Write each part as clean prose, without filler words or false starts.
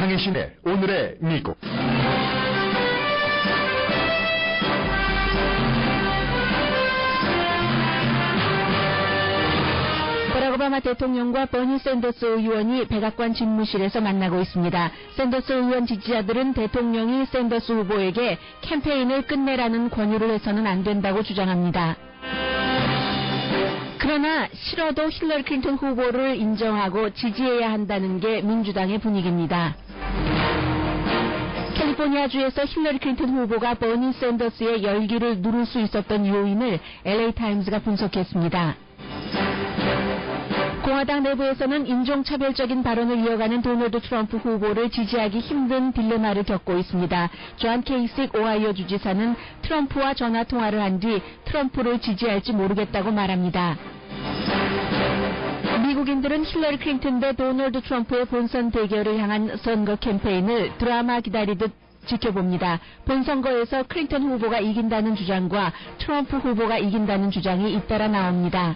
강혜신의 오늘의 미국. 버락 오바마 대통령과 버니 샌더스 의원이 백악관 집무실에서 만나고 있습니다. 샌더스 의원 지지자들은 대통령이 샌더스 후보에게 캠페인을 끝내라는 권유를 해서는 안 된다고 주장합니다. 그러나 싫어도 힐러리 클린턴 후보를 인정하고 지지해야 한다는 게 민주당의 분위기입니다. 캘리포니아주에서 힐러리 클린턴 후보가 버니 샌더스의 열기를 누를 수 있었던 요인을 LA타임스가 분석했습니다. 공화당 내부에서는 인종차별적인 발언을 이어가는 도널드 트럼프 후보를 지지하기 힘든 딜레마를 겪고 있습니다. 존 케이식 오하이오 주지사는 트럼프와 전화통화를 한 뒤 트럼프를 지지할지 모르겠다고 말합니다. 미국인들은 힐러리 클린턴 대 도널드 트럼프의 본선 대결을 향한 선거 캠페인을 드라마 기다리듯 지켜봅니다. 본선거에서 클린턴 후보가 이긴다는 주장과 트럼프 후보가 이긴다는 주장이 잇따라 나옵니다.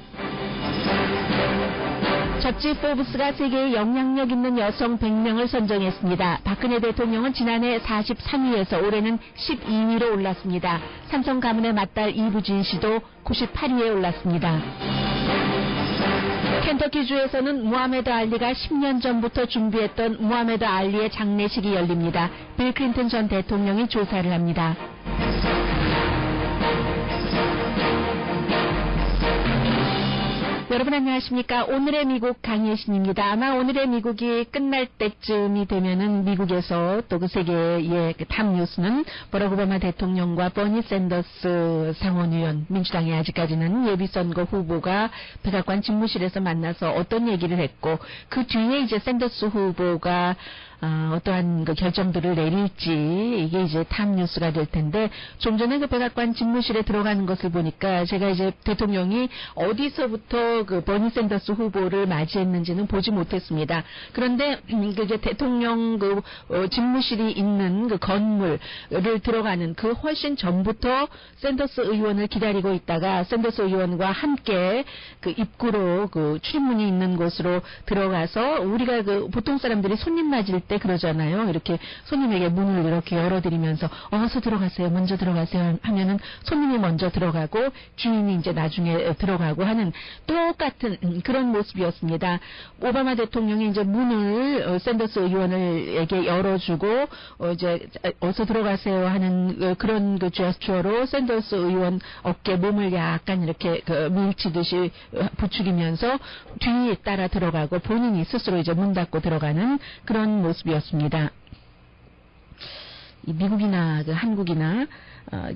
잡지 포브스가 세계의 영향력 있는 여성 100명을 선정했습니다. 박근혜 대통령은 지난해 43위에서 올해는 12위로 올랐습니다. 삼성 가문의 맏딸 이부진 씨도 98위에 올랐습니다. 켄터키주에서는 무하메드 알리가 10년 전부터 준비했던 무하메드 알리의 장례식이 열립니다. 빌 클린턴 전 대통령이 조사를 합니다. 여러분 안녕하십니까. 오늘의 미국 강예신입니다. 아마 오늘의 미국이 끝날 때쯤이 되면은 미국에서 또 그 세계의 탑 뉴스는 버락 오바마 대통령과 버니 샌더스 상원의원, 민주당의 아직까지는 예비선거 후보가 백악관 집무실에서 만나서 어떤 얘기를 했고 그 뒤에 이제 샌더스 후보가 어떠한 그 결정들을 내릴지 이게 이제 탑 뉴스가 될 텐데 좀 전에 그 백악관 집무실에 들어가는 것을 보니까 제가 이제 대통령이 어디서부터 그 버니 샌더스 후보를 맞이했는지는 보지 못했습니다. 그런데 그 이제 대통령 그 집무실이 있는 그 건물을 들어가는 그 훨씬 전부터 샌더스 의원을 기다리고 있다가 샌더스 의원과 함께 그 입구로 그 출입문이 있는 곳으로 들어가서 우리가 그 보통 사람들이 손님 맞을 때 그러잖아요. 이렇게 손님에게 문을 이렇게 열어드리면서 어서 들어가세요. 먼저 들어가세요 하면은 손님이 먼저 들어가고 주인이 이제 나중에 들어가고 하는 똑같은 그런 모습이었습니다. 오바마 대통령이 이제 문을 샌더스 의원에게 열어주고 이제 어서 들어가세요 하는 그런 그 제스처로 샌더스 의원 어깨 몸을 약간 이렇게 그 밀치듯이 부추기면서 뒤에 따라 들어가고 본인이 스스로 이제 문 닫고 들어가는 그런 모습이었습니다. 이 미국이나 그 한국이나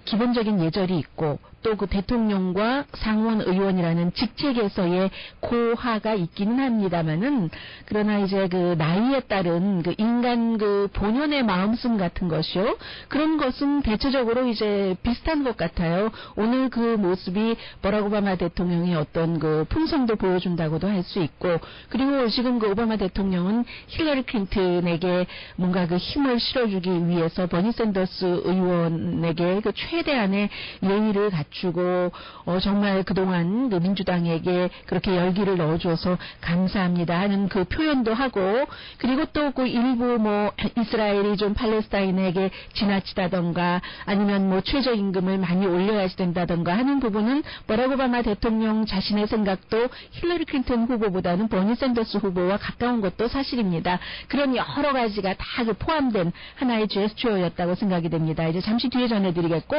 기본적인 예절이 있고 또 그 대통령과 상원 의원이라는 직책에서의 고하가 있기는 합니다만은 그러나 이제 그 나이에 따른 그 인간 그 본연의 마음씀 같은 것이요 그런 것은 대체적으로 이제 비슷한 것 같아요. 오늘 그 모습이 버락 오바마 대통령의 어떤 그 품성도 보여준다고도 할 수 있고 그리고 지금 그 오바마 대통령은 힐러리 클린턴에게 뭔가 그 힘을 실어주기 위해서 버니 샌더스 의원에게 그 최대한의 예의를 갖추고 정말 그동안 그 민주당에게 그렇게 열기를 넣어줘서 감사합니다 하는 그 표현도 하고 그리고 또 그 일부 뭐 이스라엘이 좀 팔레스타인에게 지나치다던가 아니면 뭐 최저임금을 많이 올려야지 된다던가 하는 부분은 버락 오바마 대통령 자신의 생각도 힐러리 클린턴 후보보다는 버니 샌더스 후보와 가까운 것도 사실입니다. 그런 여러 가지가 다 그 포함된 하나의 제스처였다고 생각이 됩니다. 이제 잠시 뒤에 전해드리겠고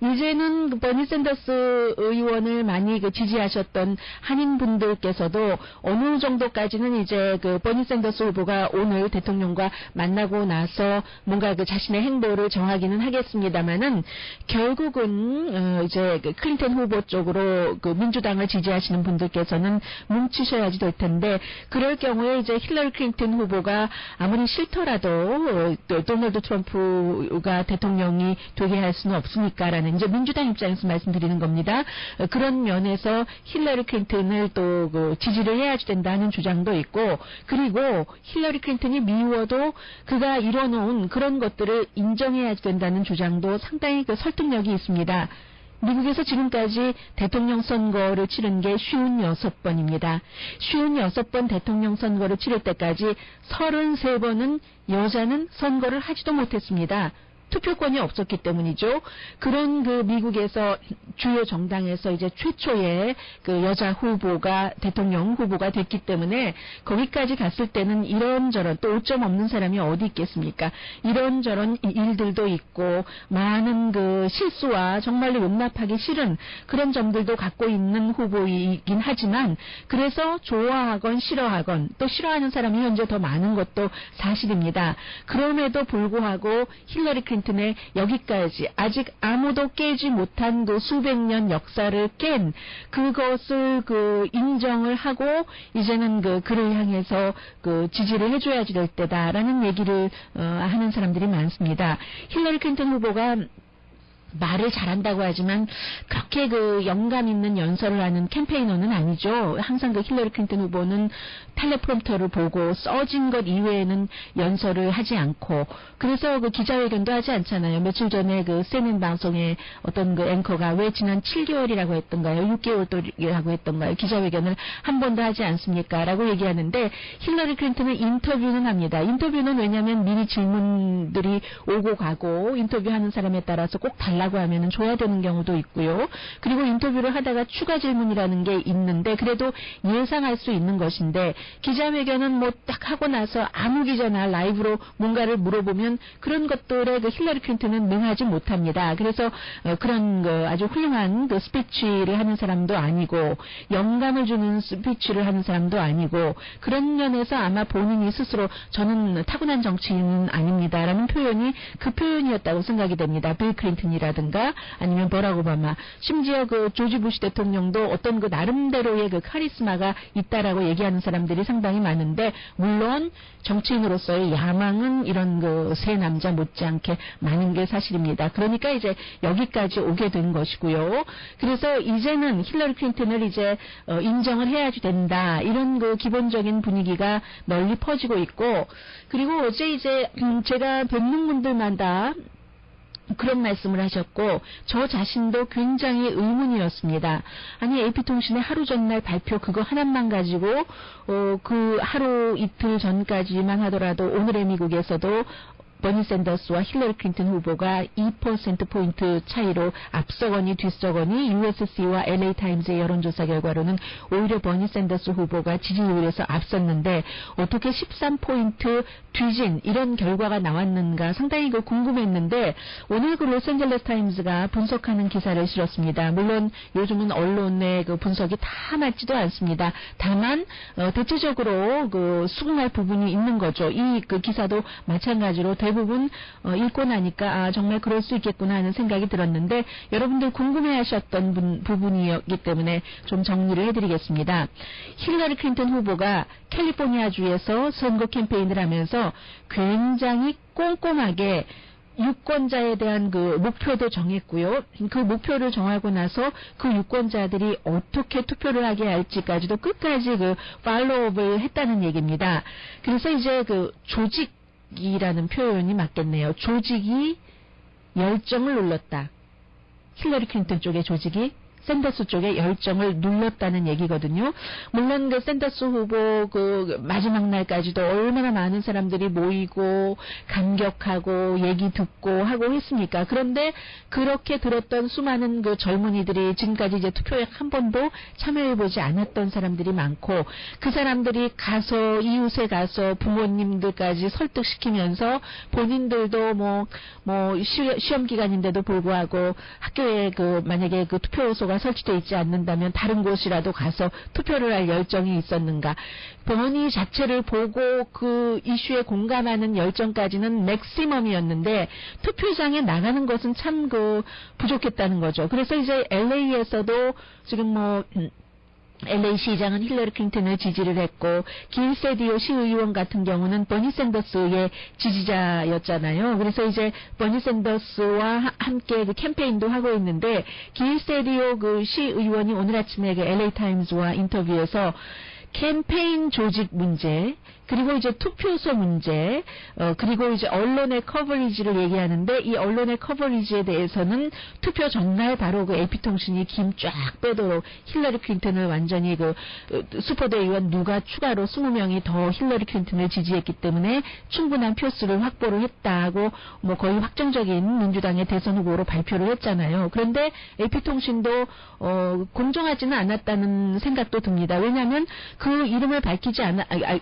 이제는 그 버니 샌더스 의원을 많이 그 지지하셨던 한인분들께서도 어느 정도까지는 이제 그 버니 샌더스 후보가 오늘 대통령과 만나고 나서 뭔가 그 자신의 행보를 정하기는 하겠습니다만은 결국은 이제 그 클린턴 후보 쪽으로 그 민주당을 지지하시는 분들께서는 뭉치셔야지 될 텐데 그럴 경우에 이제 힐러리 클린턴 후보가 아무리 싫더라도 또 도널드 트럼프가 대통령이 되게 할 수는 없으니까라는 이제 민주당 입장에서 말씀드리는 겁니다. 그런 면에서 힐러리 클린턴을 또 그 지지를 해야지 된다는 주장도 있고 그리고 힐러리 클린턴이 미워도 그가 이뤄놓은 그런 것들을 인정해야지 된다는 주장도 상당히 그 설득력이 있습니다. 미국에서 지금까지 대통령 선거를 치른 게 56번입니다. 56번 대통령 선거를 치를 때까지 33번은 여자는 선거를 하지도 못했습니다. 투표권이 없었기 때문이죠. 그런 그 미국에서 주요 정당에서 이제 최초의 그 여자 후보가 대통령 후보가 됐기 때문에 거기까지 갔을 때는 이런저런 또 오점 없는 사람이 어디 있겠습니까? 이런저런 일들도 있고 많은 그 실수와 정말로 용납하기 싫은 그런 점들도 갖고 있는 후보이긴 하지만 그래서 좋아하건 싫어하건 또 싫어하는 사람이 현재 더 많은 것도 사실입니다. 그럼에도 불구하고 힐러리 클린턴의 여기까지 아직 아무도 깨지 못한 그 수백 년 역사를 깬 그것을 그 인정을 하고 이제는 그를 향해서 그 지지를 해줘야지 될 때다라는 얘기를 하는 사람들이 많습니다. 힐러리 클린턴 후보가 말을 잘한다고 하지만 그렇게 그 영감 있는 연설을 하는 캠페이너는 아니죠. 항상 그 힐러리 클린턴 후보는 텔레프롬프터를 보고 써진 것 이외에는 연설을 하지 않고 그래서 그 기자회견도 하지 않잖아요. 며칠 전에 그 CNN 방송에 어떤 그 앵커가 왜 지난 7개월이라고 했던가요? 6개월이라고 했던가요? 기자회견을 한 번도 하지 않습니까? 라고 얘기하는데 힐러리 클린턴은 인터뷰는 합니다. 인터뷰는 왜냐하면 미리 질문들이 오고 가고 인터뷰하는 사람에 따라서 꼭 달라고 하면은 줘야 되는 경우도 있고요. 그리고 인터뷰를 하다가 추가 질문이라는 게 있는데 그래도 예상할 수 있는 것인데 기자회견은 뭐 딱 하고 나서 아무 기자나 라이브로 뭔가를 물어보면 그런 것들에 그 힐러리 클린턴은 능하지 못합니다. 그래서 그런 그 아주 훌륭한 그 스피치를 하는 사람도 아니고 영감을 주는 스피치를 하는 사람도 아니고 그런 면에서 아마 본인이 스스로 저는 타고난 정치인은 아닙니다라는 표현이 그 표현이었다고 생각이 됩니다. 빌 클린턴이라든가 아니면 버락 오바마 심지어 그 조지 부시 대통령도 어떤 그 나름대로의 그 카리스마가 있다라고 얘기하는 사람들이 상당히 많은데 물론 정치인으로서의 야망은 이런 그 세 남자 못지않게 많은 게 사실입니다. 그러니까 이제 여기까지 오게 된 것이고요. 그래서 이제는 힐러리 클린턴을 이제 인정을 해야지 된다. 이런 그 기본적인 분위기가 널리 퍼지고 있고 그리고 어제 이제 제가 뵙는 분들마다 그런 말씀을 하셨고 저 자신도 굉장히 의문이었습니다. 아니 AP통신의 하루 전날 발표 그거 하나만 가지고 그 하루 이틀 전까지만 하더라도 오늘의 미국에서도 버니 샌더스와 힐러리 클린턴 후보가 2%포인트 차이로 앞서거니 뒤서거니 USC와 LA타임즈의 여론조사 결과로는 오히려 버니 샌더스 후보가 지지율에서 앞섰는데 어떻게 13포인트 뒤진 이런 결과가 나왔는가 상당히 궁금했는데 오늘 그 로스앤젤레스 타임즈가 분석하는 기사를 실었습니다. 물론 요즘은 언론의 그 분석이 다 맞지도 않습니다. 다만 대체적으로 그 수긍할 부분이 있는 거죠. 이 그 기사도 마찬가지로 대부분 읽고 나니까 정말 그럴 수 있겠구나 하는 생각이 들었는데 여러분들 궁금해하셨던 부분이었기 때문에 좀 정리를 해드리겠습니다. 힐러리 클린턴 후보가 캘리포니아주에서 선거 캠페인을 하면서 굉장히 꼼꼼하게 유권자에 대한 그 목표도 정했고요. 그 목표를 정하고 나서 그 유권자들이 어떻게 투표를 하게 할지까지도 끝까지 그 팔로우업을 했다는 얘기입니다. 그래서 이제 그 조직이라는 표현이 맞겠네요. 조직이 열정을 눌렀다. 힐러리 클린턴 쪽의 조직이 샌더스 쪽의 열정을 눌렀다는 얘기거든요. 물론 그 샌더스 후보 그 마지막 날까지도 얼마나 많은 사람들이 모이고 감격하고 얘기 듣고 하고 했습니까? 그런데 그렇게 들었던 수많은 그 젊은이들이 지금까지 이제 투표에 한 번도 참여해보지 않았던 사람들이 많고 그 사람들이 가서 이웃에 가서 부모님들까지 설득시키면서 본인들도 뭐 시험 기간인데도 불구하고 학교에 그 만약에 그 투표소가 설치되어 있지 않는다면 다른 곳이라도 가서 투표를 할 열정이 있었는가. 버니 자체를 보고 그 이슈에 공감하는 열정까지는 맥시멈이었는데 투표장에 나가는 것은 참 그 부족했다는 거죠. 그래서 이제 LA에서도 지금 LA 시장은 힐러리 클린턴을 지지를 했고 길 세디오 시의원 같은 경우는 버니 샌더스의 지지자였잖아요. 그래서 이제 버니 샌더스와 함께 그 캠페인도 하고 있는데 길 세디오 그 시의원이 오늘 아침에 그 LA 타임즈와 인터뷰에서 캠페인 조직 문제 그리고 이제 투표소 문제, 그리고 이제 언론의 커버리지를 얘기하는데 이 언론의 커버리지에 대해서는 투표 전날 바로 그 AP통신이 김 쫙 빼도록 힐러리 클린턴을 완전히 슈퍼대의원 누가 추가로 20명이 더 힐러리 클린턴을 지지했기 때문에 충분한 표수를 확보를 했다고 뭐 거의 확정적인 민주당의 대선 후보로 발표를 했잖아요. 그런데 AP통신도 공정하지는 않았다는 생각도 듭니다. 왜냐하면 그 이름을 밝히지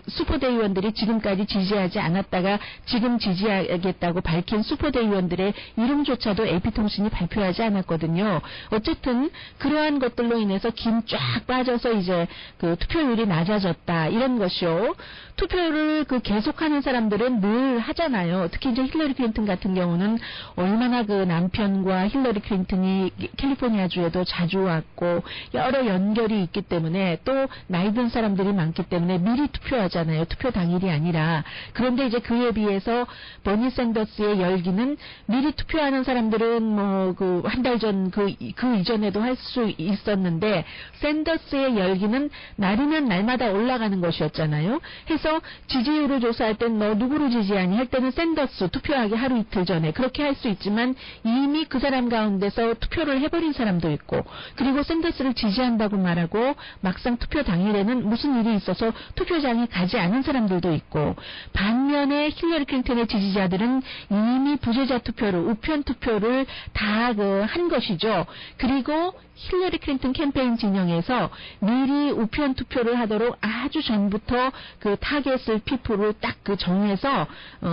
슈퍼대의원들이 지금까지 지지하지 않았다가 지금 지지하겠다고 밝힌 슈퍼대의원들의 이름조차도 AP통신이 발표하지 않았거든요. 어쨌든 그러한 것들로 인해서 김 쫙 빠져서 이제 그 투표율이 낮아졌다 이런 것이요. 투표를 계속하는 사람들은 늘 하잖아요. 특히 이제 힐러리 클린턴 같은 경우는 얼마나 그 남편과 힐러리 클린턴이 캘리포니아주에도 자주 왔고 여러 연결이 있기 때문에 또 나이 든 사람들이 많기 때문에 미리 투표하잖아요. 투표 당일이 아니라. 그런데 이제 그에 비해서 버니 샌더스의 열기는 미리 투표하는 사람들은 뭐 한 달 전 그 이전에도 할 수 있었는데 샌더스의 열기는 날이면 날마다 올라가는 것이었잖아요. 해서 지지율을 조사할 땐 너 누구를 지지하니 할 때는 샌더스 투표하기 하루 이틀 전에 그렇게 할 수 있지만 이미 그 사람 가운데서 투표를 해버린 사람도 있고 그리고 샌더스를 지지한다고 말하고 막상 투표 당일에는 무슨 일이 있어서 투표장에 가지 않은 사람들도 있고 반면에 힐러리 클린턴의 지지자들은 이미 부재자 투표를 우편 투표를 다 한 것이죠. 그리고 힐러리 클린턴 캠페인 진영에서 미리 우편 투표를 하도록 아주 전부터 그 타겟을 피부를 딱 정해서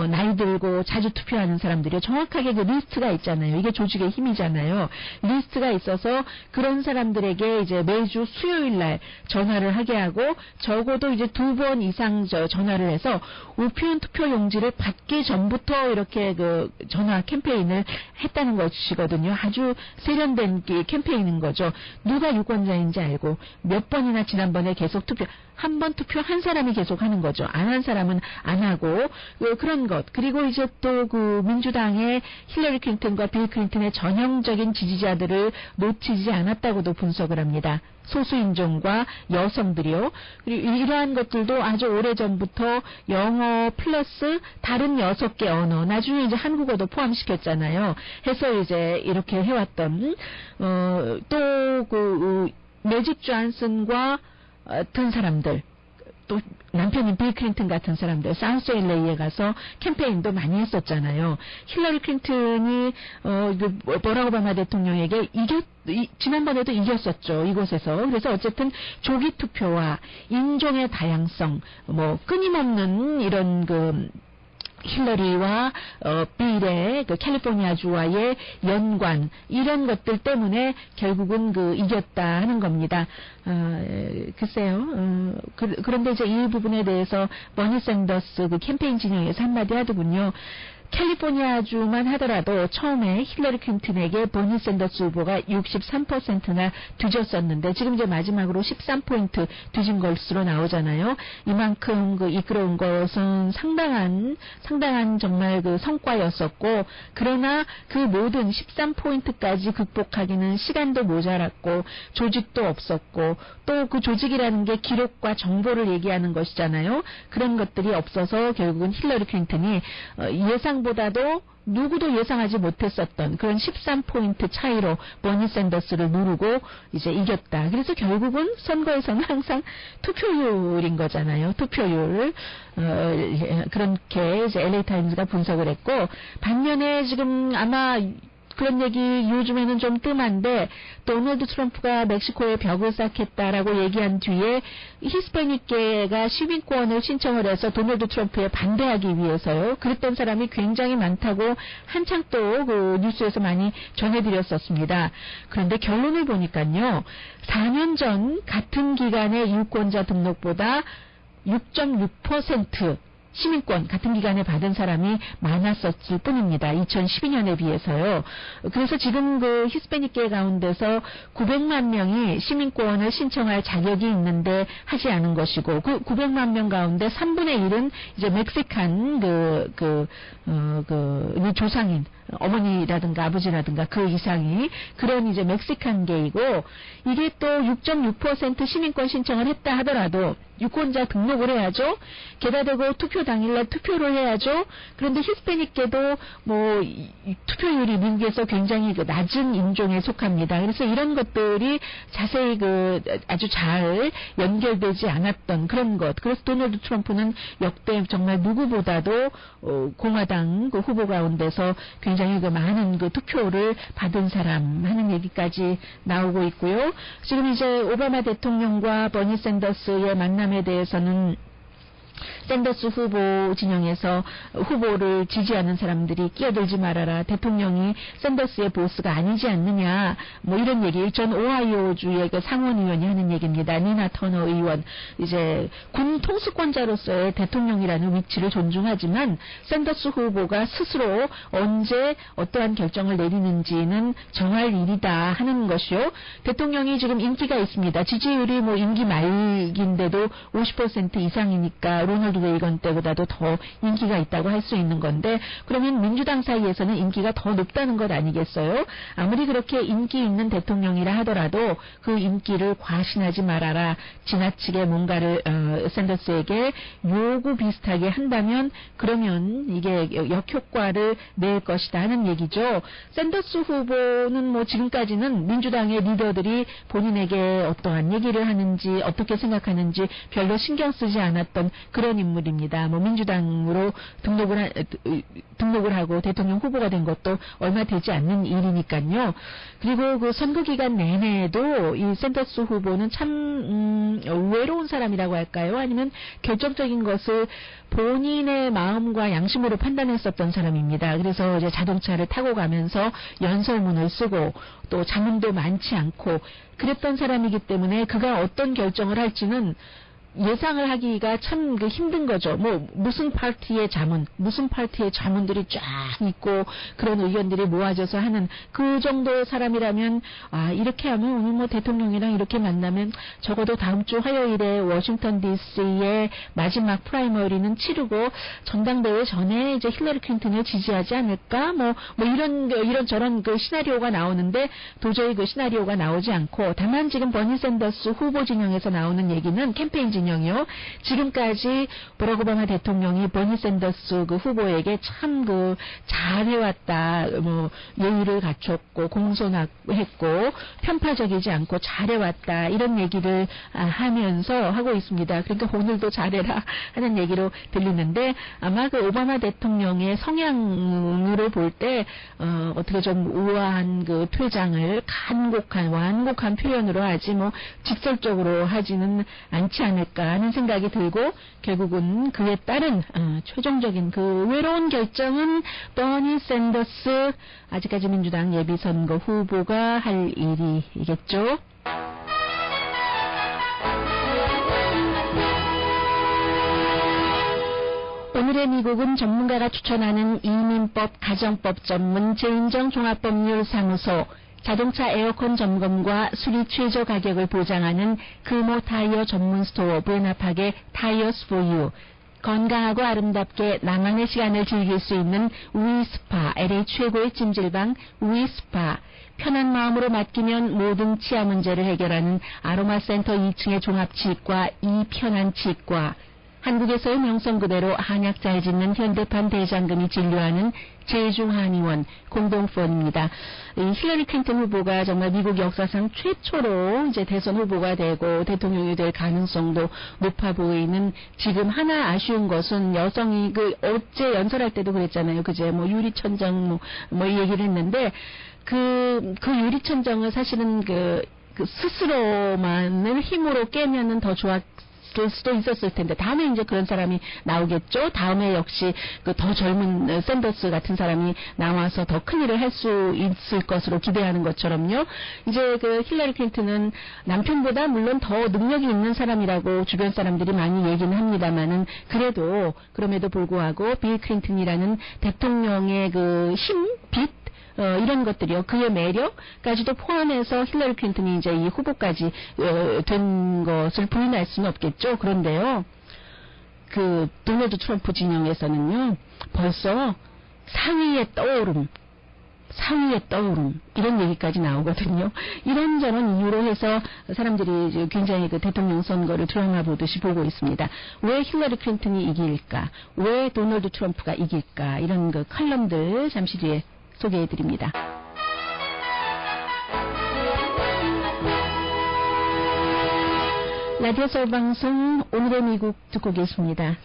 나이 들고 자주 투표하는 사람들이 정확하게 그 리스트가 있잖아요. 이게 조직의 힘이잖아요. 리스트가 있어서 그런 사람들에게 이제 매주 수요일 날 전화를 하게 하고 적어도 이제 2번 이상 전화를 해서 우편 투표 용지를 받기 전부터 이렇게 그 전화 캠페인을 했다는 것이거든요. 아주 세련된 캠페인인 거죠. 누가 유권자인지 알고 몇 번이나 지난번에 계속 한 번 투표한 사람이 계속 하는 거죠. 안 한 사람은 안 하고 그런 것. 그리고 이제 또 그 민주당의 힐러리 클린턴과 빌 클린턴의 전형적인 지지자들을 놓치지 않았다고도 분석을 합니다. 소수인종과 여성들이요. 그리고 이러한 것들도 아주 오래전부터 영어 플러스 다른 6개 언어, 나중에 이제 한국어도 포함시켰잖아요. 해서 이제 이렇게 해왔던, 매직 존슨과 같은 사람들, 또 남편인 빌 클린턴 같은 사람들 사우스 LA에 가서 캠페인도 많이 했었잖아요. 힐러리 클린턴이 버락 오바마 대통령에게 지난번에도 이겼었죠. 이곳에서. 그래서 어쨌든 조기 투표와 인종의 다양성, 끊임없는 이런 힐러리와 빌의 캘리포니아주와의 연관 이런 것들 때문에 결국은 이겼다 하는 겁니다. 글쎄요. 그런데 이제 이 부분에 대해서 버니 샌더스 캠페인 진영에서 한마디 하더군요. 캘리포니아주만 하더라도 처음에 힐러리 클린턴에게 버니 샌더스 후보가 63%나 뒤졌었는데 지금 이제 마지막으로 13포인트 뒤진 것으로 나오잖아요. 이만큼 이끌어온 것은 상당한 정말 성과였었고 그러나 그 모든 13포인트까지 극복하기는 시간도 모자랐고 조직도 없었고 또 그 조직이라는 게 기록과 정보를 얘기하는 것이잖아요. 그런 것들이 없어서 결국은 힐러리 클린턴이 예상보다도 누구도 예상하지 못했었던 그런 13포인트 차이로 버니 샌더스를 누르고 이제 이겼다. 그래서 결국은 선거에서는 항상 투표율인 거잖아요. 투표율. 그렇게 이제 LA 타임즈가 분석을 했고 반면에 지금 아마 그런 얘기 요즘에는 좀 뜸한데 도널드 트럼프가 멕시코에 벽을 쌓겠다라고 얘기한 뒤에 히스패닉계가 시민권을 신청을 해서 도널드 트럼프에 반대하기 위해서요. 그랬던 사람이 굉장히 많다고 한창 또 뉴스에서 많이 전해드렸었습니다. 그런데 결론을 보니까요. 4년 전 같은 기간의 유권자 등록보다 6.6% 시민권 같은 기간에 받은 사람이 많았었을 뿐입니다. 2012년에 비해서요. 그래서 지금 히스패닉계 가운데서 900만 명이 시민권을 신청할 자격이 있는데 하지 않은 것이고 그 900만 명 가운데 3분의 1은 이제 멕시칸 조상인 어머니라든가 아버지라든가 그 이상이 그런 이제 멕시칸계이고 이게 또 6.6% 시민권 신청을 했다 하더라도 유권자 등록을 해야죠. 게다가 대고 투표 당일날 투표를 해야죠. 그런데 히스패닉계도 뭐 투표율이 미국에서 굉장히 낮은 인종에 속합니다. 그래서 이런 것들이 자세히 아주 잘 연결되지 않았던 그런 것. 그래서 도널드 트럼프는 역대 정말 누구보다도 공화당 후보 가운데서 굉장히 많은 투표를 받은 사람 하는 얘기까지 나오고 있고요. 지금 이제 오바마 대통령과 버니 샌더스의 만남에 대해서는 샌더스 후보 진영에서 후보를 지지하는 사람들이 끼어들지 말아라. 대통령이 샌더스의 보스가 아니지 않느냐. 뭐 이런 얘기. 전 오하이오주의 상원의원이 하는 얘기입니다. 니나 터너 의원. 이제 군 통수권자로서의 대통령이라는 위치를 존중하지만 샌더스 후보가 스스로 언제 어떠한 결정을 내리는지는 정할 일이다 하는 것이요. 대통령이 지금 인기가 있습니다. 지지율이 뭐 임기 말기인데도 50% 이상이니까 로널드 레이건 때보다도 더 인기가 있다고 할 수 있는 건데 그러면 민주당 사이에서는 인기가 더 높다는 것 아니겠어요? 아무리 그렇게 인기 있는 대통령이라 하더라도 그 인기를 과신하지 말아라. 지나치게 뭔가를 샌더스에게 요구 비슷하게 한다면 그러면 이게 역효과를 낼 것이다 하는 얘기죠. 샌더스 후보는 뭐 지금까지는 민주당의 리더들이 본인에게 어떠한 얘기를 하는지 어떻게 생각하는지 별로 신경 쓰지 않았던 그런 인물입니다. 뭐 민주당으로 등록을 하고 대통령 후보가 된 것도 얼마 되지 않는 일이니까요. 그리고 그 선거 기간 내내에도 이 샌더스 후보는 참 외로운 사람이라고 할까요? 아니면 결정적인 것을 본인의 마음과 양심으로 판단했었던 사람입니다. 그래서 이제 자동차를 타고 가면서 연설문을 쓰고 또 자문도 많지 않고 그랬던 사람이기 때문에 그가 어떤 결정을 할지는 예상을 하기가 참 힘든 거죠. 뭐 무슨 파티의 자문들이 쫙 있고 그런 의견들이 모아져서 하는 그 정도의 사람이라면 이렇게 하면 오늘 뭐 대통령이랑 이렇게 만나면 적어도 다음 주 화요일에 워싱턴 DC의 마지막 프라이머리는 치르고 전당대회 전에 이제 힐러리 클린턴을 지지하지 않을까? 뭐 이런저런 시나리오가 나오는데 도저히 그 시나리오가 나오지 않고 다만 지금 버니 샌더스 후보 진영에서 나오는 얘기는 캠페인 진영이요. 지금까지 버락 오바마 대통령이 버니 샌더스 후보에게 참 잘해왔다. 뭐 예의를 갖췄고 공손했고 편파적이지 않고 잘해왔다. 이런 얘기를 하고 있습니다. 그러니까 오늘도 잘해라 하는 얘기로 들리는데 아마 그 오바마 대통령의 성향으로 볼 때 어떻게 좀 우아한 퇴장을 완곡한 표현으로 하지 뭐 직설적으로 하지는 않지 않을까 하는 생각이 들고 결국은 그에 따른 최종적인 외로운 결정은 버니 샌더스 아직까지 민주당 예비선거 후보가 할 일이겠죠. 오늘의 미국은 전문가가 추천하는 이민법, 가정법 전문 제인정 종합법률사무소 자동차 에어컨 점검과 수리 최저 가격을 보장하는 금호 타이어 전문 스토어 브레나팍의 타이어스 포유 건강하고 아름답게 나만의 시간을 즐길 수 있는 위스파 LA 최고의 찜질방 위스파 편한 마음으로 맡기면 모든 치아 문제를 해결하는 아로마센터 2층의 종합치과 이편한치과 한국에서의 명성 그대로 한약 잘 짓는 현대판 대장금이 진료하는 제중한의원 공동포원입니다. 힐러리 클린턴 후보가 정말 미국 역사상 최초로 이제 대선 후보가 되고 대통령이 될 가능성도 높아 보이는 지금 하나 아쉬운 것은 여성이 어제 연설할 때도 그랬잖아요. 그제 뭐 유리천정 뭐 얘기를 했는데 그 유리천정을 사실은 스스로만을 힘으로 깨면은 더 좋았을 수도 있었을 텐데 다음에 이제 그런 사람이 나오겠죠. 다음에 역시 더 젊은 샌더스 같은 사람이 나와서 더 큰일을 할 수 있을 것으로 기대하는 것처럼요. 이제 힐러리 클린턴은 남편보다 물론 더 능력이 있는 사람이라고 주변 사람들이 많이 얘기는 합니다만은 그럼에도 불구하고 빌 클린턴이라는 대통령의 힘, 빛 이런 것들이요. 그의 매력까지도 포함해서 힐러리 클린턴이 이제 이 후보까지 된 것을 부인할 수는 없겠죠. 그런데요. 도널드 트럼프 진영에서는요. 벌써 상위에 떠오름 사위의 떠오름 이런 얘기까지 나오거든요. 이런저런 이유로 해서 사람들이 이제 굉장히 그 대통령 선거를 드라마 보듯이 보고 있습니다. 왜 힐러리 클린턴이 이길까? 왜 도널드 트럼프가 이길까? 이런 그 칼럼들 잠시 뒤에 소개해드립니다. 라디오 서울 방송 오늘의 미국 듣고 계십니다.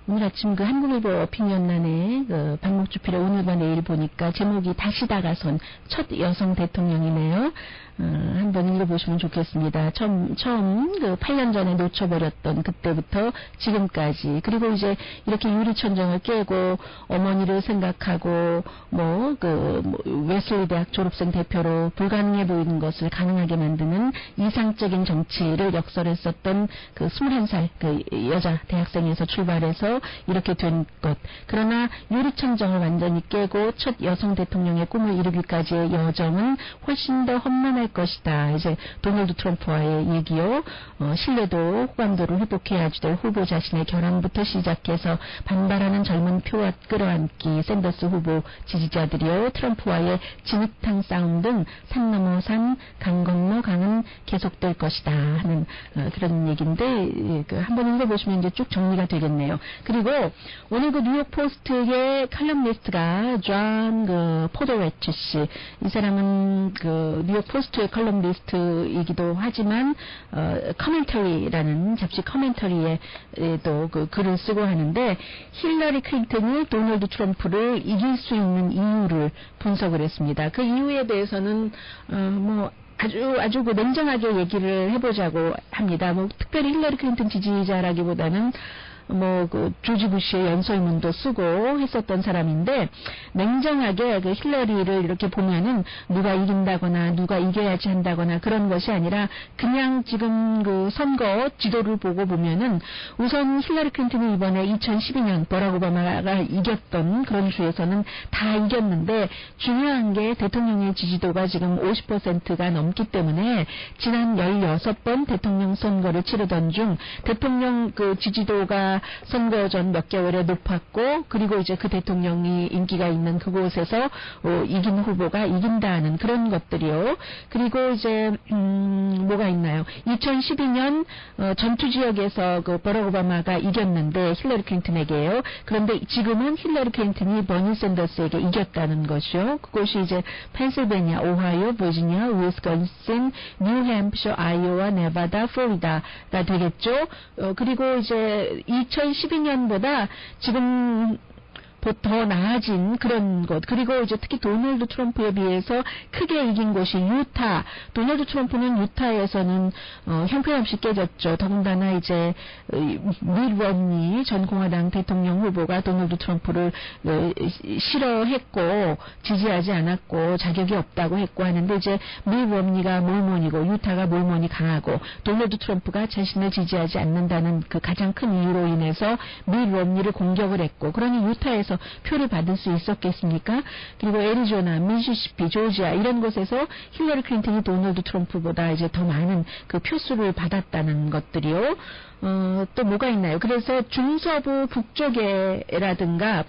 오늘 아침 그 한국일보 오피니언란에 그 박목주필의 오늘과 내일 보니까 제목이 다시 다가선 첫 여성 대통령이네요. 한번 읽어보시면 좋겠습니다. 처음 그 8년 전에 놓쳐버렸던 그때부터 지금까지, 그리고 이제 이렇게 유리천장을 깨고 어머니를 생각하고 웨슬리 대학 졸업생 대표로 불가능해 보이는 것을 가능하게 만드는 이상적인 정치를 역설했었던 그 21살 그 여자 대학생에서 출발해서 이렇게 된 것. 그러나 유리천장을 완전히 깨고 첫 여성 대통령의 꿈을 이루기까지의 여정은 훨씬 더 험난할 것이다. 이제 도널드 트럼프와의 얘기요. 신뢰도 호감도를 회복해야지 될 후보 자신의 결함부터 시작해서 반발하는 젊은 표와 끌어안기 샌더스 후보 지지자들이요. 트럼프와의 진흙탕 싸움 등 산 넘어 산, 강 건너 강은 계속될 것이다 하는 그런 얘기인데 한번 읽어보시면 이제 쭉 정리가 되겠네요. 그리고 오늘 그 뉴욕 포스트의 칼럼니스트가 존 포더웨츠 씨, 이 사람은 그 뉴욕 포스트의 칼럼니스트이기도 하지만 커멘터리라는 잡지 커멘터리에도 그 글을 쓰고 하는데 힐러리 클린턴이 도널드 트럼프를 이길 수 있는 이유를 분석을 했습니다. 그 이유에 대해서는 아주 그 냉정하게 얘기를 해보자고 합니다. 특별히 힐러리 클린턴 지지자라기보다는 그 조지 부시의 연설문도 쓰고 했었던 사람인데, 냉정하게 그 힐러리를 이렇게 보면은 누가 이긴다거나 누가 이겨야지 한다거나 그런 것이 아니라 그냥 지금 그 선거 지도를 보고 보면은 우선 힐러리 클린턴이 이번에 2012년 버락 오바마가 이겼던 그런 주에서는 다 이겼는데, 중요한 게 대통령의 지지도가 지금 50%가 넘기 때문에 지난 16번 대통령 선거를 치르던 중 대통령 그 지지도가 선거 전 몇 개월에 높았고, 그리고 이제 그 대통령이 인기가 있는 그곳에서 이긴 후보가 이긴다는 그런 것들이요. 그리고 이제 뭐가 있나요? 2012년 전투 지역에서 그 버락 오바마가 이겼는데 힐러리 클린턴에게요. 그런데 지금은 힐러리 클린턴이 버니 샌더스에게 이겼다는 것이요. 그것이 이제 펜실베니아, 오하이오, 버지니아, 위스콘신, 뉴햄프셔, 아이오와, 네바다, 플로리다가 되겠죠. 그리고 이제 2012년보다 지금 더 나아진 그런 것. 그리고 이제 특히 도널드 트럼프에 비해서 크게 이긴 곳이 유타. 도널드 트럼프는 유타에서는 형편없이 깨졌죠. 더군다나 이제 밋 romney 전 공화당 대통령 후보가 도널드 트럼프를 싫어했고 지지하지 않았고 자격이 없다고 했고 하는데, 이제 밋 romney가 몰몬이고 유타가 몰몬이 강하고 도널드 트럼프가 자신을 지지하지 않는다는 그 가장 큰 이유로 인해서 밋 romney를 공격을 했고, 그러니 유타에서 표를 받을 수 있었겠습니까? 그리고 애리조나, 미시시피, 조지아 이런 곳에서 힐러리 클린턴이 도널드 트럼프보다 이제 더 많은 그 표수를 받았다는 것들이요. 또 뭐가 있나요? 그래서 중서부 북쪽이라든가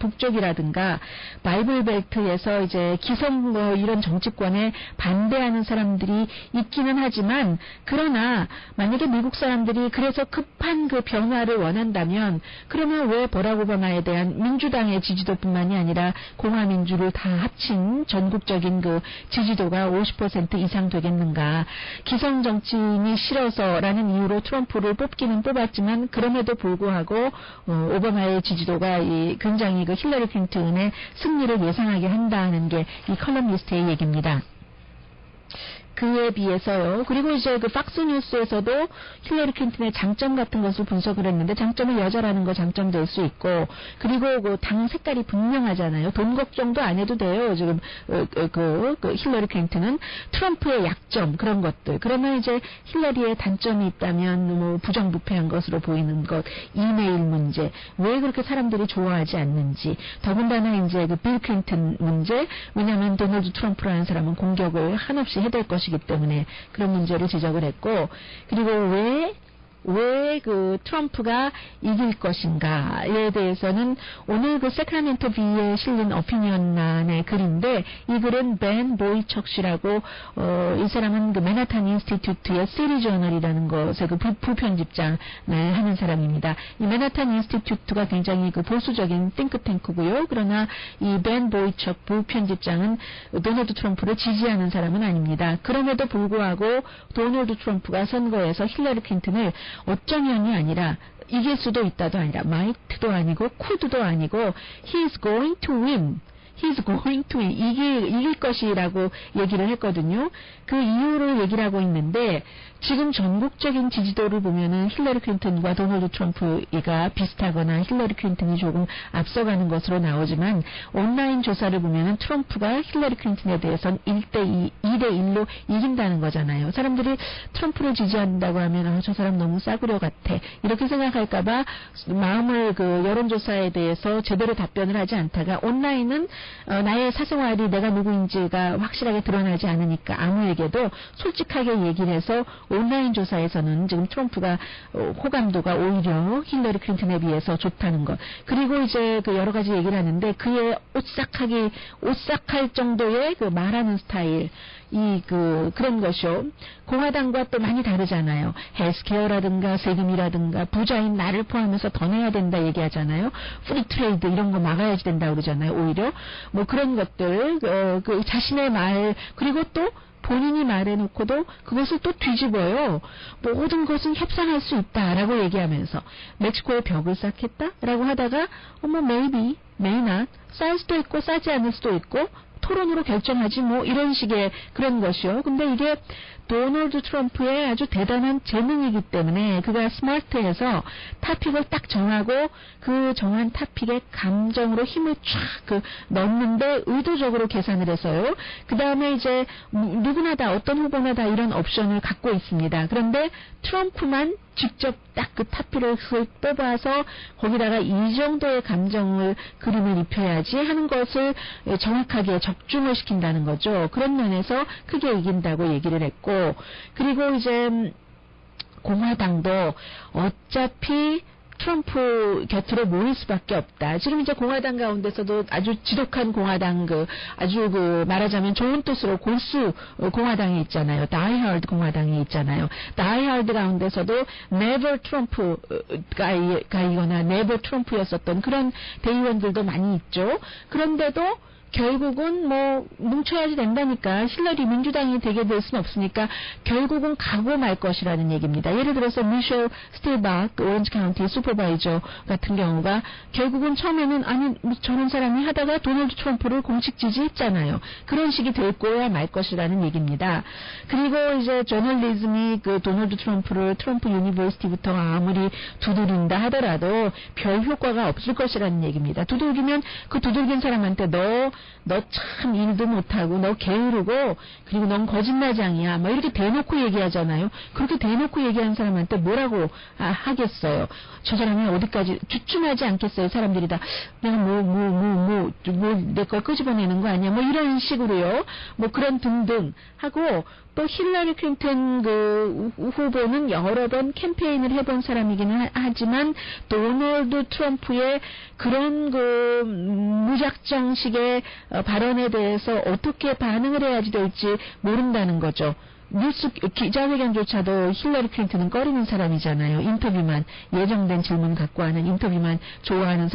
바이블 벨트에서 이제 기성 이런 정치권에 반대하는 사람들이 있기는 하지만, 그러나 만약에 미국 사람들이 그래서 급한 그 변화를 원한다면 그러면 왜 버락 오바마에 대한 민주당의 지지도뿐만이 아니라 공화민주를 다 합친 전국적인 그 지지도가 50% 이상 되겠는가? 기성 정치인이 싫어서라는 이유로 트럼프를 뽑기는 뽑았지만 그럼에도 불구하고 오바마의 지지도가 굉장히 그 힐러리 클린턴의 승리를 예상하게 한다는 게 이 컬럼니스트의 얘기입니다. 그에 비해서요. 그리고 이제 그 팍스뉴스에서도 힐러리 클린턴의 장점 같은 것을 분석을 했는데, 장점은 여자라는 거 장점될 수 있고, 그리고 그 당 색깔이 분명하잖아요. 돈 걱정도 안 해도 돼요. 지금 그 힐러리 클린턴은 트럼프의 약점 그런 것들. 그러면 이제 힐러리의 단점이 있다면 부정부패한 것으로 보이는 것, 이메일 문제, 왜 그렇게 사람들이 좋아하지 않는지, 더군다나 이제 그 빌 클린턴 문제, 왜냐하면 도널드 트럼프라는 사람은 공격을 한없이 해댈 것이기 때문에 그런 문제를 지적을 했고, 그리고 왜 왜 그 트럼프가 이길 것인가에 대해서는 오늘 그 세크라멘토 비에 실린 오피니언란의 글인데 이 글은 벤 보이척 씨라고 이 사람은 그 맨하탄 인스티튜트의 시리 저널이라는 것의 그 부편집장을 하는 사람입니다. 이 맨하탄 인스티튜트가 굉장히 그 보수적인 띵크탱크고요. 그러나 이 벤 보이척 부편집장은 도널드 트럼프를 지지하는 사람은 아닙니다. 그럼에도 불구하고 도널드 트럼프가 선거에서 힐러리 클린턴을 어쩌면이 아니라 이길 수도 있다도 아니라 마이트도 아니고 쿠드도 아니고 he's going to win. He's going to win. 이길 것이라고 얘기를 했거든요. 그 이유를 얘기를 하고 있는데 지금 전국적인 지지도를 보면은 힐러리 클린턴과 도널드 트럼프가 비슷하거나 힐러리 클린턴이 조금 앞서가는 것으로 나오지만 온라인 조사를 보면은 트럼프가 힐러리 클린턴에 대해서는 1대2, 2대1로 이긴다는 거잖아요. 사람들이 트럼프를 지지한다고 하면 저 사람 너무 싸구려 같아. 이렇게 생각할까봐 마음을 그 여론조사에 대해서 제대로 답변을 하지 않다가 온라인은 나의 사생활이 내가 누구인지가 확실하게 드러나지 않으니까 아무에게도 솔직하게 얘기를 해서 온라인 조사에서는 지금 트럼프가 호감도가 오히려 힐러리 클린턴에 비해서 좋다는 것. 그리고 이제 그 여러 가지 얘기를 하는데 그의 오싹할 정도의 그 말하는 스타일. 그런 것이요. 공화당과 또 많이 다르잖아요. 헬스케어라든가 세금이라든가 부자인 나를 포함해서 더 내야 된다 얘기하잖아요. 프리 트레이드 이런 거 막아야지 된다 그러잖아요. 오히려. 뭐 그런 것들, 그 자신의 말, 그리고 또 본인이 말해놓고도 그것을 또 뒤집어요. 모든 것은 협상할 수 있다라고 얘기하면서 멕시코에 벽을 쌓겠다라고 하다가 maybe, may not, 쌀 수도 있고 싸지 않을 수도 있고 토론으로 결정하지 뭐 이런 식의 그런 것이요. 근데 이게 도널드 트럼프의 아주 대단한 재능이기 때문에 그가 스마트해서 타픽을 딱 정하고 그 정한 타픽에 감정으로 힘을 쫙 넣는데 의도적으로 계산을 해서요. 그 다음에 이제 누구나 다 어떤 후보나 다 이런 옵션을 갖고 있습니다. 그런데 트럼프만 직접 딱 그 타픽을 뽑아서 거기다가 이 정도의 감정을 그림을 입혀야지 하는 것을 정확하게 적중을 시킨다는 거죠. 그런 면에서 크게 이긴다고 얘기를 했고 그리고 이제 공화당도 어차피 트럼프 곁으로 모일 수밖에 없다. 지금 이제 공화당 가운데서도 아주 지독한 공화당 아주 말하자면 좋은 뜻으로 골수 공화당이 있잖아요. 다이하드 공화당이 있잖아요. 다이하드 가운데서도 never 트럼프가이거나 never 트럼프였었던 그런 대의원들도 많이 있죠. 그런데도 결국은 뭐 뭉쳐야지 된다니까 힐러리 민주당이 되게 될 수는 없으니까 결국은 가고 말 것이라는 얘기입니다. 예를 들어서 미셸 스틸바크 오렌지 카운티 슈퍼바이저 같은 경우가 결국은 처음에는 아니 저런 사람이 하다가 도널드 트럼프를 공식 지지했잖아요. 그런 식이 될 거야 말 것이라는 얘기입니다. 그리고 이제 저널리즘이 그 도널드 트럼프를 트럼프 유니버시티부터 아무리 두드린다 하더라도 별 효과가 없을 것이라는 얘기입니다. 두들기면 그 두들긴 사람한테 너 참 일도 못하고 너 게으르고 그리고 넌 거짓말장이야 뭐 이렇게 대놓고 얘기하잖아요. 그렇게 대놓고 얘기하는 사람한테 뭐라고 하겠어요. 저 사람이 어디까지 주춤하지 않겠어요. 사람들이 다 내가 내 걸 끄집어내는 거 아니야 뭐 이런 식으로요. 뭐 그런 등등 하고 또 힐러리 클린턴 후보는 여러 번 캠페인을 해본 사람이기는 하지만 도널드 트럼프의 그런 무작정식의 발언에 대해서 어떻게 반응을 해야지 될지 모른다는 거죠. 뉴스 기자회견조차도 힐러리 클린턴은 꺼리는 사람이잖아요. 인터뷰만 예정된 질문 갖고 하는 인터뷰만 좋아하는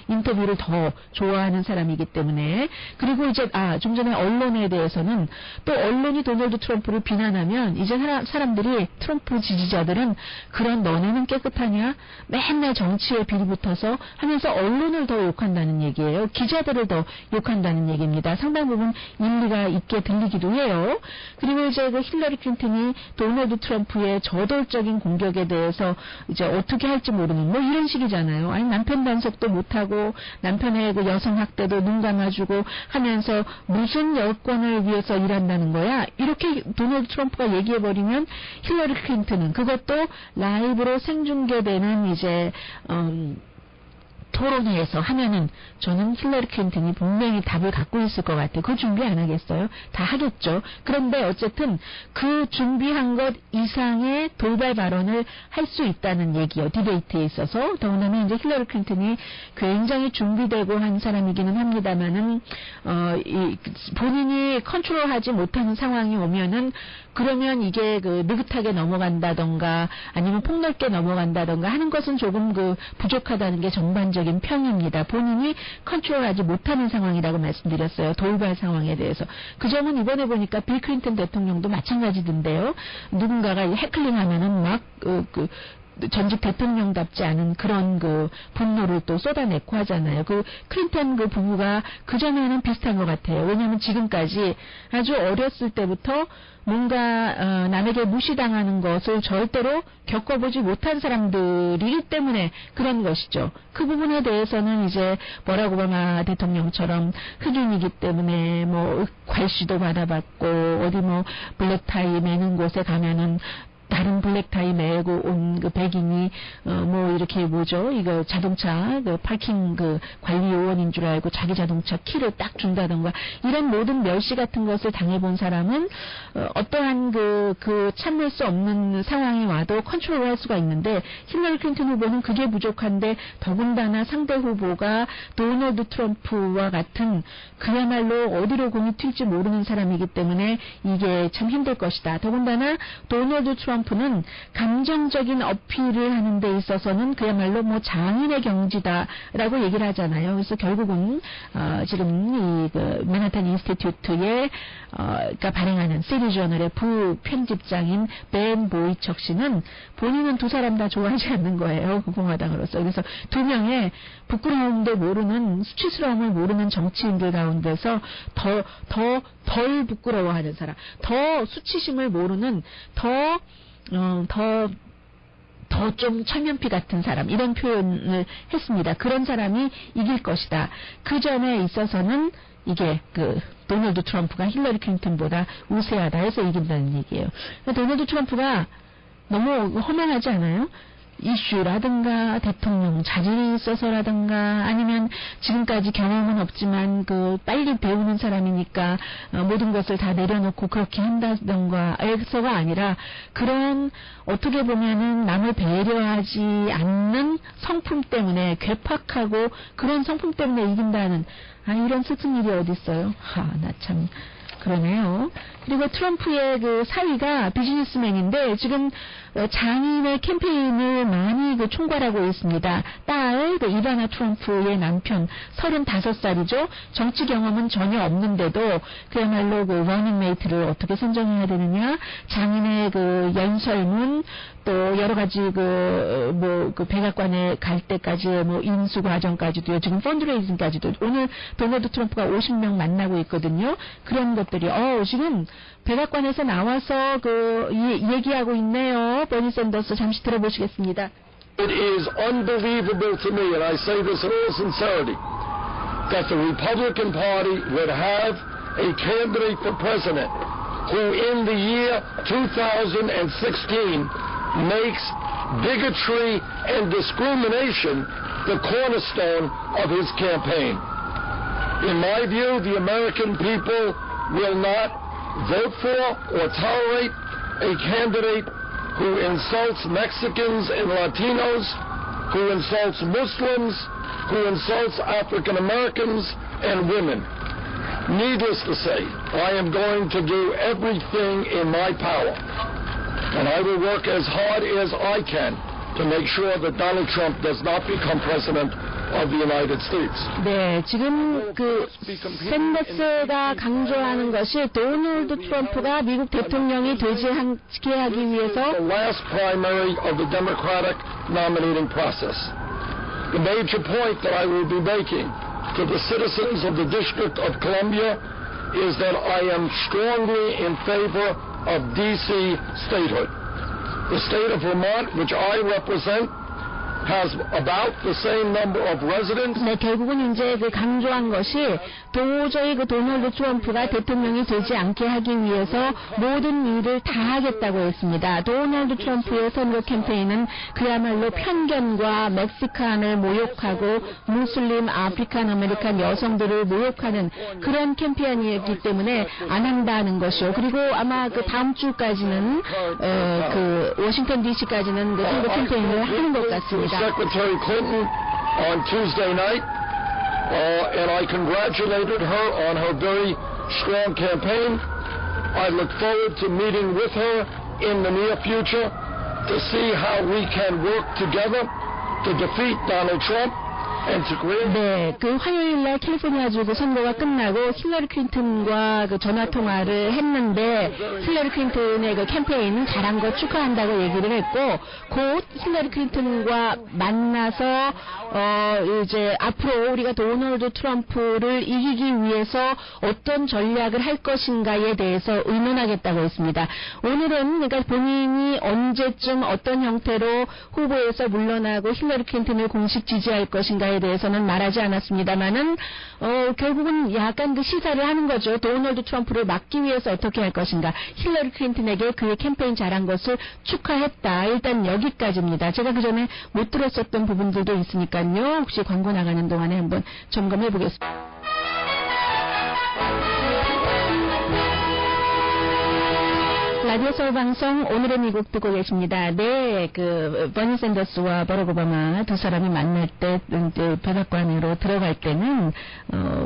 인터뷰를 더 좋아하는 사람이기 때문에 그리고 이제 좀 전에 언론에 대해서는 또 언론이 도널드 트럼프를 비난하면 이제 사람들이 트럼프 지지자들은 그런 너네는 깨끗하냐 맨날 정치에 빌붙어서 하면서 언론을 더 욕한다는 얘기예요. 기자들을 더 욕한다는 얘기입니다. 상당 부분 일리가 있게 들리기도 해요. 그리고 이제 힐러리 클린턴이 도널드 트럼프의 저돌적인 공격에 대해서 이제 어떻게 할지 모르는 뭐 이런 식이잖아요. 아니 남편 단속도 못하고 남편의 여성 학대도 눈 감아주고 하면서 무슨 여권을 위해서 일한다는 거야. 이렇게 도널드 트럼프가 얘기해버리면 힐러리 클린턴은 그것도 라이브로 생중계되는 이제 토론회에서 하면은 저는 힐러리 클린턴이 분명히 답을 갖고 있을 것 같아요. 그 준비 안 하겠어요? 다 하겠죠. 그런데 어쨌든 그 준비한 것 이상의 돌발 발언을 할 수 있다는 얘기요. 디베이트에 있어서. 더군다나 이제 힐러리 클린턴이 굉장히 준비되고 한 사람이기는 합니다만은 본인이 컨트롤하지 못하는 상황이 오면은 그러면 이게 그 느긋하게 넘어간다던가 아니면 폭넓게 넘어간다던가 하는 것은 조금 그 부족하다는 게 전반적인 평입니다. 본인이 컨트롤하지 못하는 상황이라고 말씀드렸어요. 돌발 상황에 대해서. 그 점은 이번에 보니까 빌 클린턴 대통령도 마찬가지던데요. 누군가가 해클링하면은 막 전직 대통령답지 않은 그런 그 분노를 또 쏟아내고 하잖아요. 그 클린턴 그 부부가 그 전에는 비슷한 것 같아요. 왜냐하면 지금까지 아주 어렸을 때부터 뭔가 남에게 무시당하는 것을 절대로 겪어보지 못한 사람들이기 때문에 그런 것이죠. 그 부분에 대해서는 이제 버락 오바마 대통령처럼 흑인이기 때문에 뭐 괄시도 받아봤고 어디 뭐 블랙타이 매는 곳에 가면은 다른 블랙타이 메고 온 그 백인이 뭐 이렇게 뭐죠 이거 자동차 그 파킹 그 관리 요원인 줄 알고 자기 자동차 키를 딱 준다던가 이런 모든 멸시 같은 것을 당해본 사람은 어떠한 그 참을 수 없는 상황이 와도 컨트롤할 수가 있는데 힐러리 클린턴 후보는 그게 부족한데 더군다나 상대 후보가 도널드 트럼프와 같은 그야말로 어디로 공이 튈지 모르는 사람이기 때문에 이게 참 힘들 것이다. 더군다나 도널드 트럼프는 감정적인 어필을 하는 데 있어서는 그야말로 뭐 장인의 경지다라고 얘기를 하잖아요. 그래서 결국은 지금 그 맨하탄 인스티튜트에 가 발행하는 시리저널의 부편집장인 벤 보이척 씨는 본인은 두 사람 다 좋아하지 않는 거예요. 공화당으로서. 그래서 두 명의 부끄러움도 모르는 수치스러움을 모르는 정치인들 가운데서 덜 부끄러워하는 사람, 더 수치심을 모르는 더 좀 철면피 같은 사람 이런 표현을 했습니다. 그런 사람이 이길 것이다. 그 점에 있어서는 이게 그 도널드 트럼프가 힐러리 클린턴보다 우세하다 해서 이긴다는 얘기예요. 도널드 트럼프가 너무 허망하지 않아요? 이슈라든가 대통령 자질이 있어서라든가 아니면 지금까지 경험은 없지만 그 빨리 배우는 사람이니까 모든 것을 다 내려놓고 그렇게 한다던가 에서가 아니라 그런 어떻게 보면은 남을 배려하지 않는 성품 때문에 괴팍하고 그런 성품 때문에 이긴다는 이런 슬픈 일이 어디 있어요? 나 참 그러네요. 그리고 트럼프의 그 사위가 비즈니스맨인데 지금 장인의 캠페인을 많이 총괄하고 있습니다. 딸, 이바나 트럼프의 남편, 35살이죠. 정치 경험은 전혀 없는데도 그야말로 그 러닝메이트를 어떻게 선정해야 되느냐, 장인의 그 연설문, 또 여러 가지 그 백악관에 갈 때까지의 뭐 인수 과정까지도요. 지금 펀드레이징까지도 오늘 도널드 트럼프가 50명 만나고 있거든요. 그런 것들이 지금 백악관에서 나와서 얘기하고 있네요. 버니 샌더스 잠시 들어보시겠습니다. It is unbelievable to me, and I say this in all sincerity, that the Republican Party would have a candidate for president who in the year 2016 makes bigotry and discrimination the cornerstone of his campaign. In my view, the American people will not vote for or tolerate a candidate who insults Mexicans and Latinos, who insults Muslims, who insults African Americans and women. Needless to say, I am going to do everything in my power, and I will work as hard as I can to make sure that Donald Trump does not become president of the United States. 네, 지금 샌더스가 강조하는 것이 도널드 트럼프가 미국 대통령이 되게 하기 위해서 The last primary of the Democratic nominating process. The major point that I will be making to the citizens of the District of Columbia is that I am strongly in favor of D.C. statehood. The state of Vermont, which I represent, has about the same number of residents. 네, 결국은 이제 그 강조한 것이 도저히 그 도널드 트럼프가 대통령이 되지 않게 하기 위해서 모든 일을 다 하겠다고 했습니다. 도널드 트럼프의 선거 캠페인은 그야말로 편견과 멕시칸을 모욕하고 무슬림, 아프리칸 아메리칸 여성들을 모욕하는 그런 캠페인이었기 때문에 안 한다는 것이요. 그리고 아마 그 다음 주까지는 그 워싱턴 D.C.까지는 그 선거 캠페인을 하는 것 같습니다. Secretary Clinton on Tuesday night, and I congratulated her on her very strong campaign. I look forward to meeting with her in the near future to see how we can work together to defeat Donald Trump. 네, 그 화요일 날 캘리포니아주 그 선거가 끝나고 힐러리 클린턴과 그 전화 통화를 했는데 힐러리 클린턴의 그 캠페인 잘한 거 축하한다고 얘기를 했고 곧 힐러리 클린턴과 만나서 이제 앞으로 우리가 도널드 트럼프를 이기기 위해서 어떤 전략을 할 것인가에 대해서 의논하겠다고 했습니다. 오늘은 그러니까 본인이 언제쯤 어떤 형태로 후보에서 물러나고 힐러리 클린턴을 공식 지지할 것인가에 대해서는 말하지 않았습니다만은 결국은 약간 그 시사를 하는 거죠. 도널드 트럼프를 막기 위해서 어떻게 할 것인가. 힐러리 클린턴에게 그의 캠페인 잘한 것을 축하했다. 일단 여기까지입니다. 제가 그 전에 못 들었었던 부분들도 있으니까요. 혹시 광고 나가는 동안에 한번 점검해 보겠습니다. 라디오 서울 방송 오늘의 미국 듣고 계십니다. 네, 그 버니 샌더스와 버럭 오바마 두 사람이 만날 때 백악관으로 들어갈 때는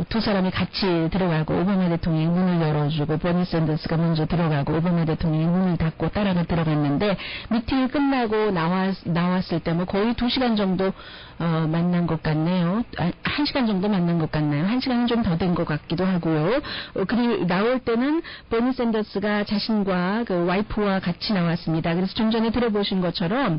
두 사람이 같이 들어가고 오바마 대통령이 문을 열어주고 버니 샌더스가 먼저 들어가고 오바마 대통령이 문을 닫고 따라가 들어갔는데 미팅이 끝나고 나왔을 때 뭐 거의 2시간 정도 만난 것 같네요. 1시간 정도 만난 것 같나요? 1시간은 좀 더 된 것 같기도 하고요. 그리고 나올 때는 버니 샌더스가 자신과 그 와이프와 같이 나왔습니다. 그래서 좀 전에 들어보신 것처럼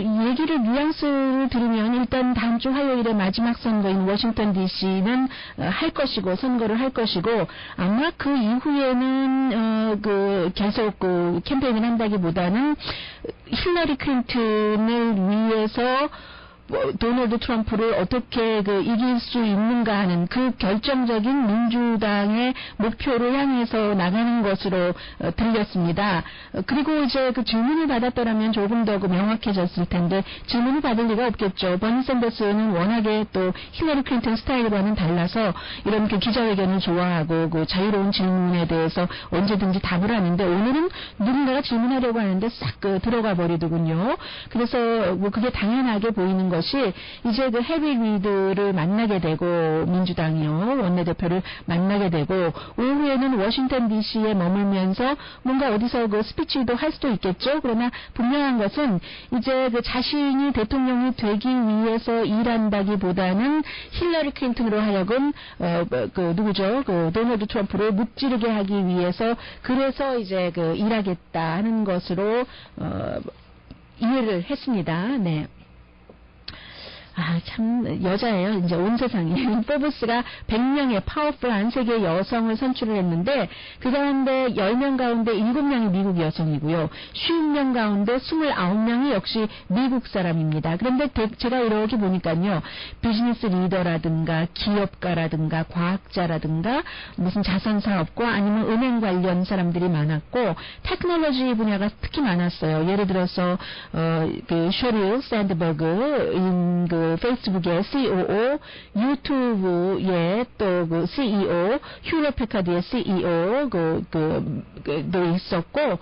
이 얘기를 뉘앙스를 들으면 일단 다음 주 화요일에 마지막 선거인 워싱턴 D.C.는 할 것이고 선거를 할 것이고 아마 그 이후에는 그 계속 그 캠페인을 한다기보다는 힐러리 클린턴을 위해서 도널드 트럼프를 어떻게 그 이길 수 있는가 하는 그 결정적인 민주당의 목표를 향해서 나가는 것으로 들렸습니다. 그리고 이제 그 질문을 받았더라면 조금 더 그 명확해졌을 텐데 질문을 받을 리가 없겠죠. 버니 샌더스는 워낙에 또 힐러리 클린턴 스타일과는 달라서 이런 그 기자회견을 좋아하고 그 자유로운 질문에 대해서 언제든지 답을 하는데 오늘은 누군가가 질문하려고 하는데 싹 그 들어가 버리더군요. 그래서 뭐 그게 당연하게 보이는 것이 이제 그 해리 리드를 만나게 되고 민주당이요 원내대표를 만나게 되고 오후에는 워싱턴 D.C.에 머물면서 뭔가 어디서 그 스피치도 할 수도 있겠죠. 그러나 분명한 것은 이제 그 자신이 대통령이 되기 위해서 일한다기보다는 힐러리 클린턴으로 하여금 그 누구죠? 그 도널드 트럼프를 무찌르게 하기 위해서 그래서 이제 그 일하겠다 하는 것으로 이해를 했습니다. 네. 참 여자예요. 이제 온 세상이. 포브스가 100명의 파워풀한 세계 여성을 선출을 했는데 그 가운데 10명 가운데 7명이 미국 여성이고요. 50명 가운데 29명이 역시 미국 사람입니다. 그런데 제가 이렇게 보니까요. 비즈니스 리더라든가 기업가라든가 과학자라든가 무슨 자선사업과 아니면 은행 관련 사람들이 많았고 테크놀로지 분야가 특히 많았어요. 예를 들어서 그 쇼릴 샌드버그 그 페이스북의 COO, 유튜브의 또 그 CEO, 휴레패카드의 CEO 도 있었고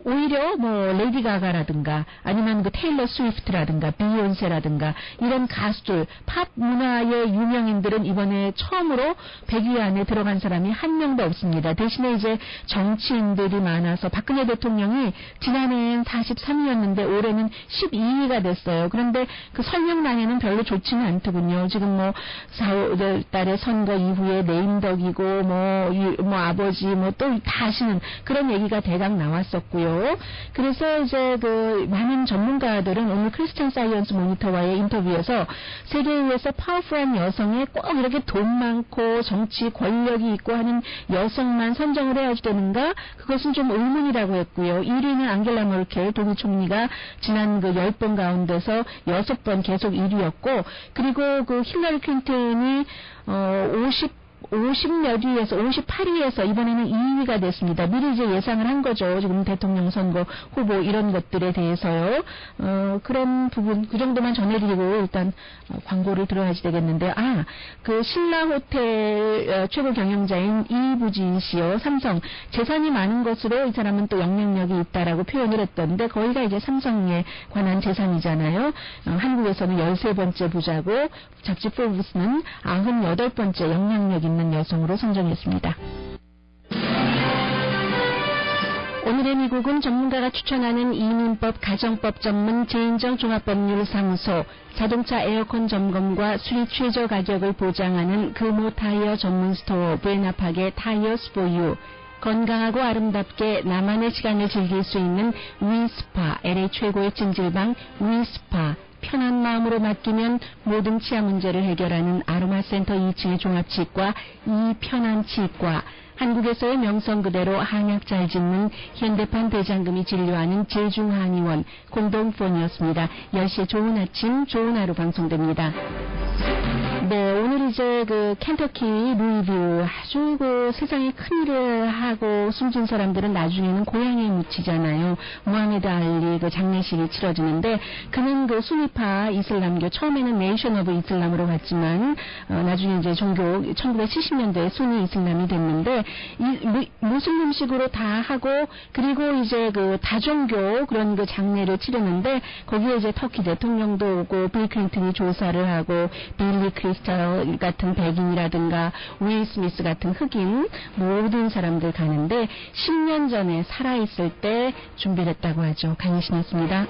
오히려 뭐 레이디 가가라든가 아니면 그 테일러 스위프트라든가 비욘세라든가 이런 가수들 팝 문화의 유명인들은 이번에 처음으로 100위 안에 들어간 사람이 한 명도 없습니다. 대신에 이제 정치인들이 많아서 박근혜 대통령이 지난해엔 43위였는데 올해는 12위가 됐어요. 그런데 그 설명란에는 별로 좋지는 않더군요. 지금 뭐 4월 달에 선거 이후에 내임덕이고 뭐 아버지 뭐 또 다 하시는 그런 얘기가 대강 나왔었고요. 있죠. 그래서 이제 그 많은 전문가들은 오늘 크리스찬 사이언스 모니터와의 인터뷰에서 세계에서 파워풀한 여성에 꼭 이렇게 돈 많고 정치 권력이 있고 하는 여성만 선정을 해야 되는가? 그것은 좀 의문이라고 했고요. 1위는 안겔라 머켈 독일 총리가 지난 그 10번 가운데서 6번 계속 1위였고, 그리고 그 힐러리 클린턴이 50몇 위에서 58위에서 이번에는 2위가 됐습니다. 미리 이제 예상을 한 거죠. 지금 대통령 선거 후보 이런 것들에 대해서요. 그런 부분 그 정도만 전해드리고 일단 광고를 들어야지 되겠는데, 그 신라 호텔 최고 경영자인 이부진 씨요. 삼성 재산이 많은 것으로 이 사람은 또 영향력이 있다라고 표현을 했던데 거기가 이제 삼성에 관한 재산이잖아요. 한국에서는 13번째 부자고 잡지 포브스는 98번째 영향력 있는 여성으로 선정했습니다. 오늘의 미국은 전문가가 추천하는 이민법, 가정법 전문 제인정 종합법률사무소, 자동차 에어컨 점검과 수리 최저 가격을 보장하는 금호 타이어 전문 스토어 브레나팍의 타이어스 포유, 건강하고 아름답게 나만의 시간을 즐길 수 있는 위스파, LA 최고의 찜질방 위스파, 편한 마음으로 맡기면 모든 치아 문제를 해결하는 아로마센터 2층의 종합치과 이편안치과, 한국에서의 명성 그대로 한약 잘 짓는 현대판 대장금이 진료하는 제중한의원 공동폰이었습니다. 10시에 좋은 아침, 좋은 하루 방송됩니다. 네, 오늘 이제 그 켄터키 루이뷰 아주 그 세상에 큰일을 하고 숨진 사람들은 나중에는 고향에 묻히잖아요. 무하메드 알리 그 장례식이 치러지는데 그는 그 수니파 이슬람교 처음에는 네이션 오브 이슬람으로 갔지만 나중에 이제 종교 1970년대에 수니 이슬람이 됐는데 무슬 음식으로 다 하고 그리고 이제 그 다종교 그런 그 장례를 치르는데 거기에 이제 터키 대통령도 오고 빌 클린턴이 조사를 하고 빌리 크리스탈 같은 백인이라든가 윌 스미스 같은 흑인 모든 사람들 가는데 10년 전에 살아있을 때 준비를 했다고 하죠. 강희신이었습니다.